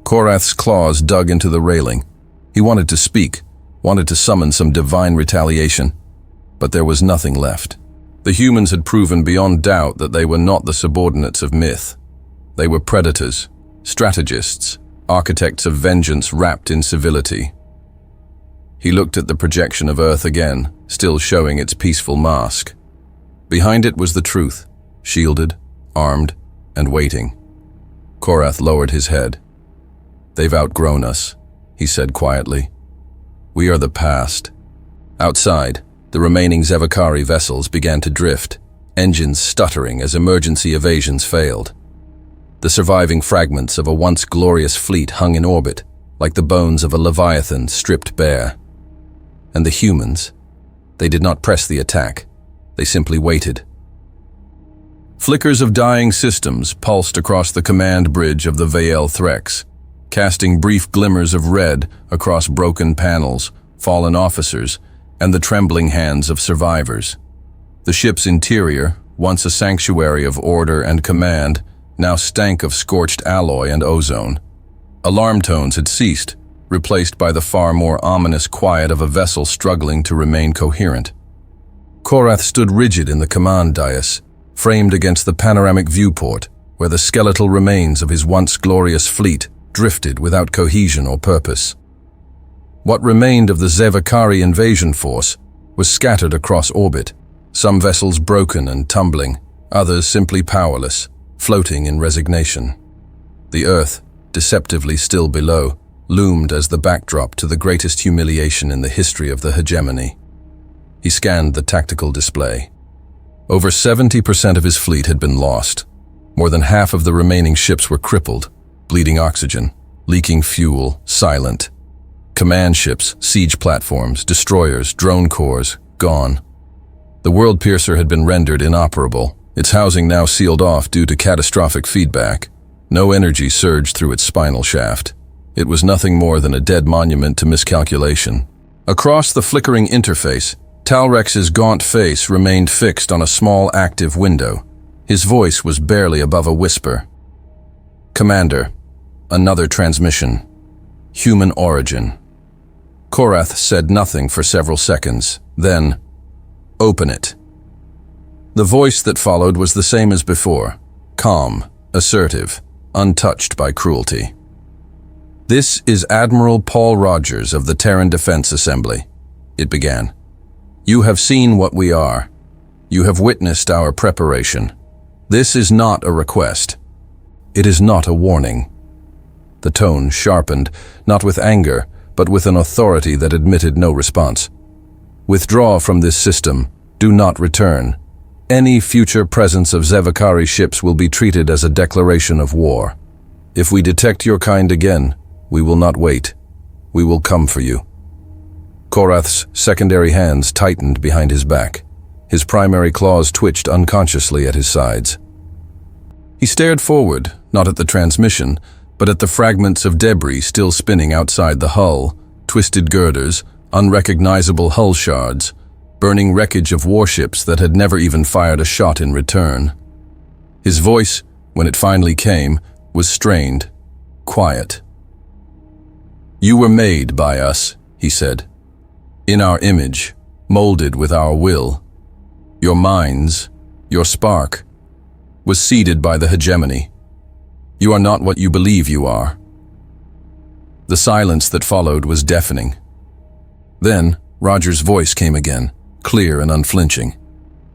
Korath's claws dug into the railing. He wanted to speak, wanted to summon some divine retaliation, but there was nothing left. The humans had proven beyond doubt that they were not the subordinates of myth. They were predators, strategists, architects of vengeance wrapped in civility. He looked at the projection of Earth again, still showing its peaceful mask. Behind it was the truth, shielded, armed, and waiting. Korath lowered his head. They've outgrown us, he said quietly. We are the past. Outside, the remaining Zevakari vessels began to drift, engines stuttering as emergency evasions failed. The surviving fragments of a once glorious fleet hung in orbit, like the bones of a leviathan stripped bare. And the humans, they did not press the attack. They simply waited. Flickers of dying systems pulsed across the command bridge of the Vale Threx, casting brief glimmers of red across broken panels, fallen officers, and the trembling hands of survivors. The ship's interior, once a sanctuary of order and command, now stank of scorched alloy and ozone. Alarm tones had ceased, replaced by the far more ominous quiet of a vessel struggling to remain coherent. Korath stood rigid in the command dais, framed against the panoramic viewport, where the skeletal remains of his once glorious fleet drifted without cohesion or purpose. What remained of the Zevakari invasion force was scattered across orbit, some vessels broken and tumbling, others simply powerless, floating in resignation. The Earth, deceptively still below, loomed as the backdrop to the greatest humiliation in the history of the hegemony. He scanned the tactical display. Over 70% of his fleet had been lost. More than half of the remaining ships were crippled, bleeding oxygen, leaking fuel, silent. Command ships, siege platforms, destroyers, drone corps, gone. The World Piercer had been rendered inoperable, its housing now sealed off due to catastrophic feedback. No energy surged through its spinal shaft. It was nothing more than a dead monument to miscalculation. Across the flickering interface, Talrex's gaunt face remained fixed on a small active window. His voice was barely above a whisper. Commander, another transmission. Human origin. Korath said nothing for several seconds. Then, open it. The voice that followed was the same as before, calm, assertive, untouched by cruelty. This is Admiral Paul Rogers of the Terran Defense Assembly, it began. You have seen what we are. You have witnessed our preparation. This is not a request. It is not a warning. The tone sharpened, not with anger, but with an authority that admitted no response. Withdraw from this system. Do not return. Any future presence of Zevakari ships will be treated as a declaration of war. If we detect your kind again, we will not wait. We will come for you. Korath's secondary hands tightened behind his back. His primary claws twitched unconsciously at his sides. He stared forward, not at the transmission, but at the fragments of debris still spinning outside the hull, twisted girders, unrecognizable hull shards, burning wreckage of warships that had never even fired a shot in return. His voice, when it finally came, was strained, quiet. You were made by us, he said. In our image, molded with our will. Your minds, your spark, was seeded by the hegemony. You are not what you believe you are. The silence that followed was deafening. Then, Roger's voice came again, clear and unflinching.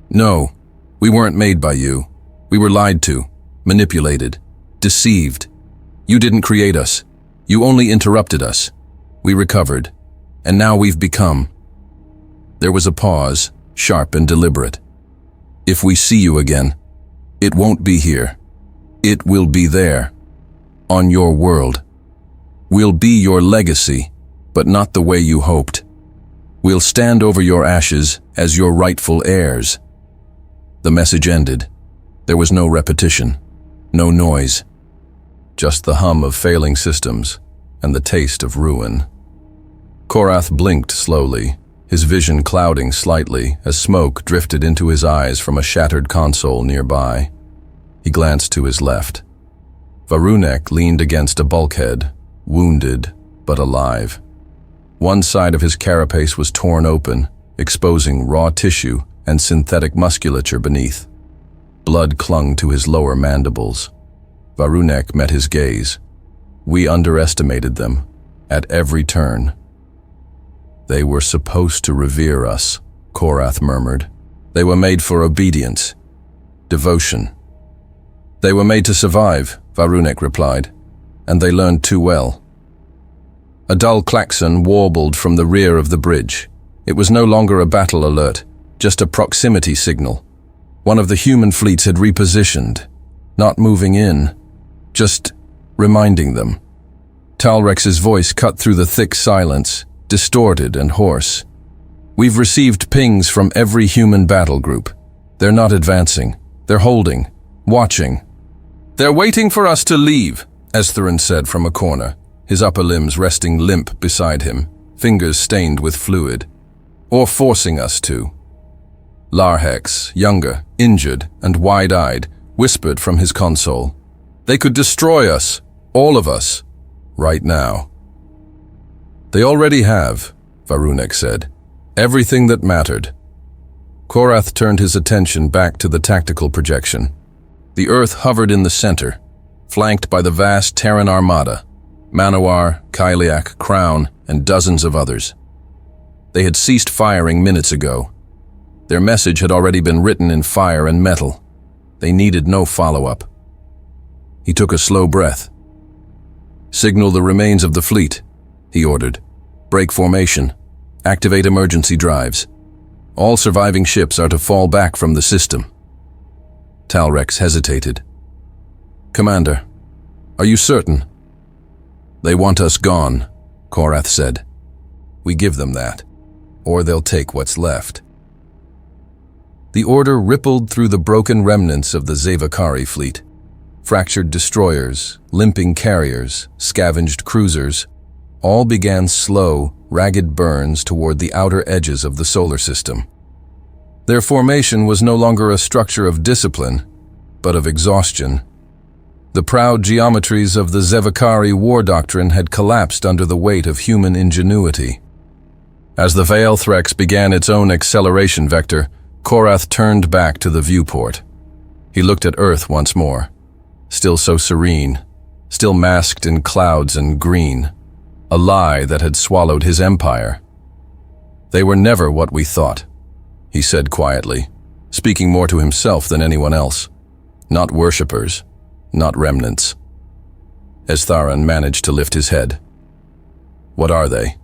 No, we weren't made by you. We were lied to, manipulated, deceived. You didn't create us. You only interrupted us. We recovered, and now we've become. There was a pause, sharp and deliberate. If we see you again, it won't be here. It will be there, on your world. We'll be your legacy, but not the way you hoped. We'll stand over your ashes as your rightful heirs. The message ended. There was no repetition, no noise, just the hum of failing systems and the taste of ruin. Korath blinked slowly, his vision clouding slightly as smoke drifted into his eyes from a shattered console nearby. He glanced to his left. Va'runek leaned against a bulkhead, wounded but alive. One side of his carapace was torn open, exposing raw tissue and synthetic musculature beneath. Blood clung to his lower mandibles. Va'runek met his gaze. We underestimated them, at every turn. They were supposed to revere us, Korath murmured. They were made for obedience, devotion. They were made to survive, Va'runek replied, and they learned too well. A dull klaxon warbled from the rear of the bridge. It was no longer a battle alert, just a proximity signal. One of the human fleets had repositioned, not moving in, just reminding them. Talrex's voice cut through the thick silence, distorted and hoarse. We've received pings from every human battle group. They're not advancing. They're holding, watching. They're waiting for us to leave, Estherun said from a corner, his upper limbs resting limp beside him, fingers stained with fluid. Or forcing us to. Larhex, younger, injured, and wide-eyed, whispered from his console. They could destroy us, all of us, right now. They already have, Va'runek said. Everything that mattered. Korath turned his attention back to the tactical projection. The Earth hovered in the center, flanked by the vast Terran armada, Manowar, Kyliak, Crown, and dozens of others. They had ceased firing minutes ago. Their message had already been written in fire and metal. They needed no follow-up. He took a slow breath. Signal the remains of the fleet, he ordered. Break formation. Activate emergency drives. All surviving ships are to fall back from the system. Talrex hesitated. Commander, are you certain? They want us gone, Korath said. We give them that, or they'll take what's left. The order rippled through the broken remnants of the Zavakari fleet. Fractured destroyers, limping carriers, scavenged cruisers, all began slow, ragged burns toward the outer edges of the solar system. Their formation was no longer a structure of discipline, but of exhaustion. The proud geometries of the Zavakari war doctrine had collapsed under the weight of human ingenuity. As the Veilthrex began its own acceleration vector, Korath turned back to the viewport. He looked at Earth once more, still so serene, still masked in clouds and green, a lie that had swallowed his empire. They were never what we thought, he said quietly, speaking more to himself than anyone else. Not worshippers, not remnants. Estharun managed to lift his head. What are they?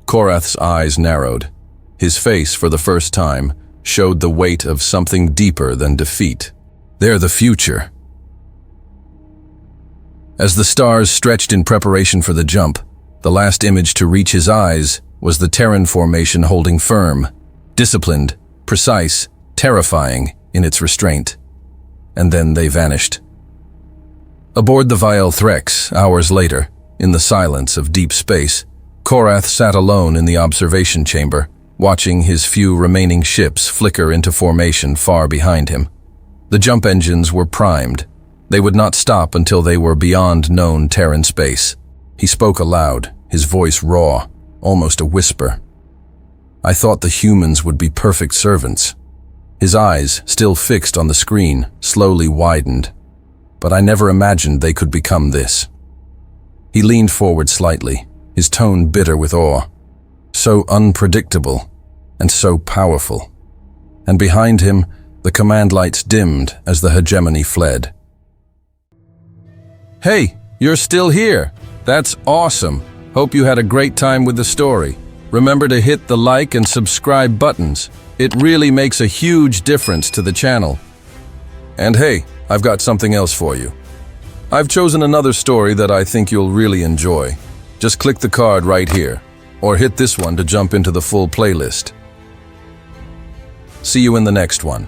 Korath's eyes narrowed. His face, for the first time, showed the weight of something deeper than defeat. They're the future. As the stars stretched in preparation for the jump, the last image to reach his eyes was the Terran formation holding firm, disciplined, precise, terrifying in its restraint. And then they vanished. Aboard the Veilthrex, hours later, in the silence of deep space, Korath sat alone in the observation chamber, watching his few remaining ships flicker into formation far behind him. The jump engines were primed. They would not stop until they were beyond known Terran space. He spoke aloud, his voice raw, almost a whisper. I thought the humans would be perfect servants. His eyes, still fixed on the screen, slowly widened. But I never imagined they could become this. He leaned forward slightly, his tone bitter with awe. So unpredictable, and so powerful. And behind him, the command lights dimmed as the hegemony fled. Hey, you're still here. That's awesome. Hope you had a great time with the story. Remember to hit the like and subscribe buttons. It really makes a huge difference to the channel. And hey, I've got something else for you. I've chosen another story that I think you'll really enjoy. Just click the card right here, or hit this one to jump into the full playlist. See you in the next one.